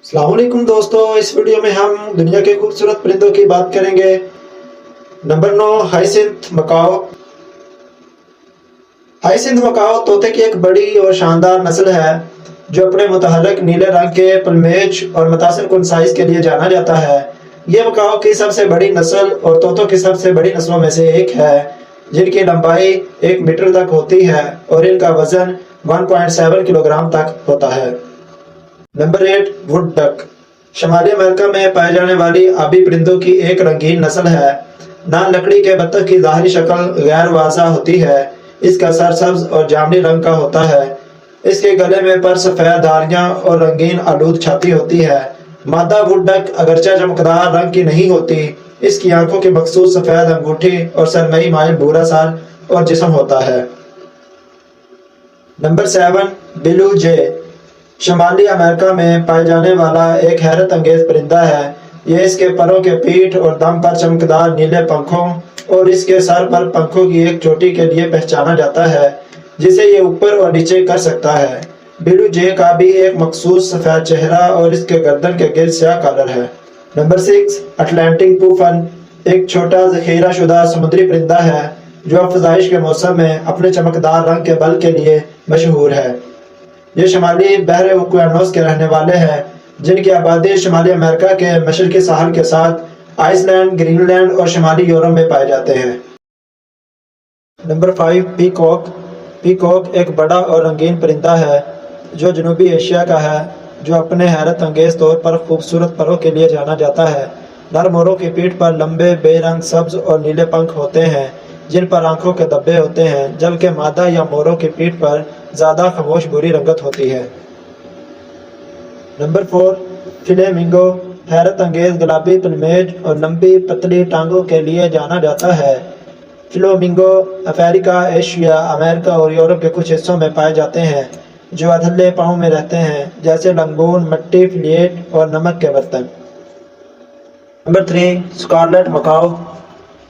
अस्सलाम वालेकुम दोस्तों, इस वीडियो में हम दुनिया के खूबसूरत परिंदों की बात करेंगे। Number 9, hyacinth macaw. Hyacinth macaw तोते की एक बड़ी और शानदार नस्ल है जो अपने मुतहर्रिक नीले रंग के प्लमेज और मुतासिर कुन साइज के लिए जाना जाता है। ये मकाओ की सबसे बड़ी नस्ल और तोतों की सबसे बड़ी नस्लों में से एक है, जिनकी लंबाई 1 मीटर तक होती है और इनका वजन 1.7 किलोग्राम तक होता है। Number 8, wood duck. शुमाली अमेरिका में पाए जाने वाली आबी परिंदों की एक रंगीन नस्ल है। नाल लकड़ी के बत्तख की ज़ाहिरी शक्ल गैर वाज़ा होती है। इसका सर सब्ज और जामुनी रंग का होता है। इसके गले में पर सफ़ेद धारियाँ और रंगीन आलूद छाती होती है। मादा वुड डक अगरचे चमकदार रंग की नहीं होती, इसकी आंखों की मखसूस सफ़ेद अंगूठी और सरमई माइल भूरा सर और जिस्म होता है। नंबर 7, ब्लू जे। शुमाली अमेरिका में पाए जाने वाला एक हैरत अंगेज परिंदा है। ये इसके परों के पीठ और दम पर चमकदार नीले पंखों और इसके सर पर पंखों की एक चोटी के लिए पहचाना जाता है, जिसे ये ऊपर और नीचे कर सकता है। ब्लू जे का भी एक मखसूस सफ़ेद चेहरा और इसके गर्दन के गिर्द स्याह कलर है। Number 6, Atlantic puffin. एक छोटा ज़ख़ीरा शुदा समुद्री परिंदा है जो अफज़ाइश के मौसम में अपने चमकदार रंग के बल के लिए मशहूर है। ये शुमाली बहरे ओकियानोस के रहने वाले हैं, जिनकी आबादी शुमाली अमेरिका के मशरक़ी साहल के साथ आइसलैंड, ग्रीनलैंड और शुमाली यूरोप में पाए जाते हैं। Number 5, peacock. पीकॉक एक बड़ा और रंगीन परिंदा है जो जनूबी एशिया का है, जो अपने हैरत अंगेज तौर पर खूबसूरत परों के लिए जाना जाता है। नर मोरों की पीठ पर लंबे बेरंग सब्ज और नीले पंख होते हैं, जिन पर आंखों के धब्बे होते हैं, जबकि मादा या मोरों की पीठ पर ज़्यादा खामोश भूरी रंगत होती है। Number 4, flamingo. हैरत अंगेज गुलाबी प्लमेज और लंबी पतली टांगों के लिए जाना जाता है। फ्लेमिंगो अफ्रीका, एशिया, अमेरिका और यूरोप के कुछ हिस्सों में पाए जाते हैं, जो अधले पाँव में रहते हैं, जैसे लंगून, मट्टी, फ्लेट और नमक के बर्तन। Number 3, scarlet macaw.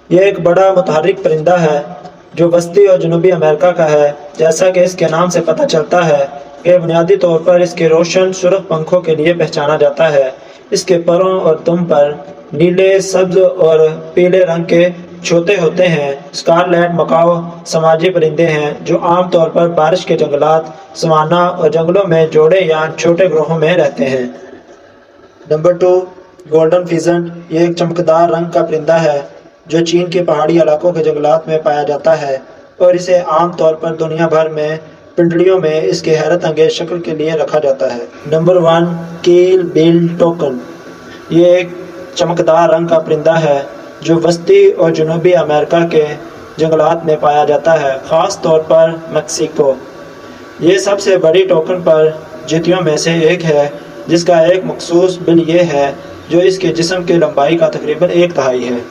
यह एक बड़ा मुतहर्रिक परिंदा है जो वस्ती और जनूबी अमेरिका का है। जैसा कि इसके नाम से पता चलता है कि बुनियादी तौर पर इसके रोशन सुर्ख पंखों के लिए पहचाना जाता है। इसके परों और दुम पर नीले, सब्ज और पीले रंग के छोते होते हैं। स्कारलेट मकाओ समाजी परिंदे हैं जो आमतौर पर बारिश के जंगलात, सवाना और जंगलों में जोड़े या छोटे ग्रोहों में रहते हैं। Number 2, golden peasant. ये एक चमकदार रंग का परिंदा है जो चीन के पहाड़ी इलाकों के जंगलात में पाया जाता है और इसे आम तौर पर दुनिया भर में पिंडलियों में इसके हैरत अंगेज शक्ल के लिए रखा जाता है। नंबर 1, कील बिल टोकन। ये एक चमकदार रंग का परिंदा है जो वस्ती और जनूबी अमेरिका के जंगलात में पाया जाता है, ख़ास तौर पर मेक्सिको। ये सबसे बड़ी टोकन पर जितियों में से एक है, जिसका एक मखसूस बिल ये है जो इसके जिस्म की लंबाई का तकरीबन 1/3 है।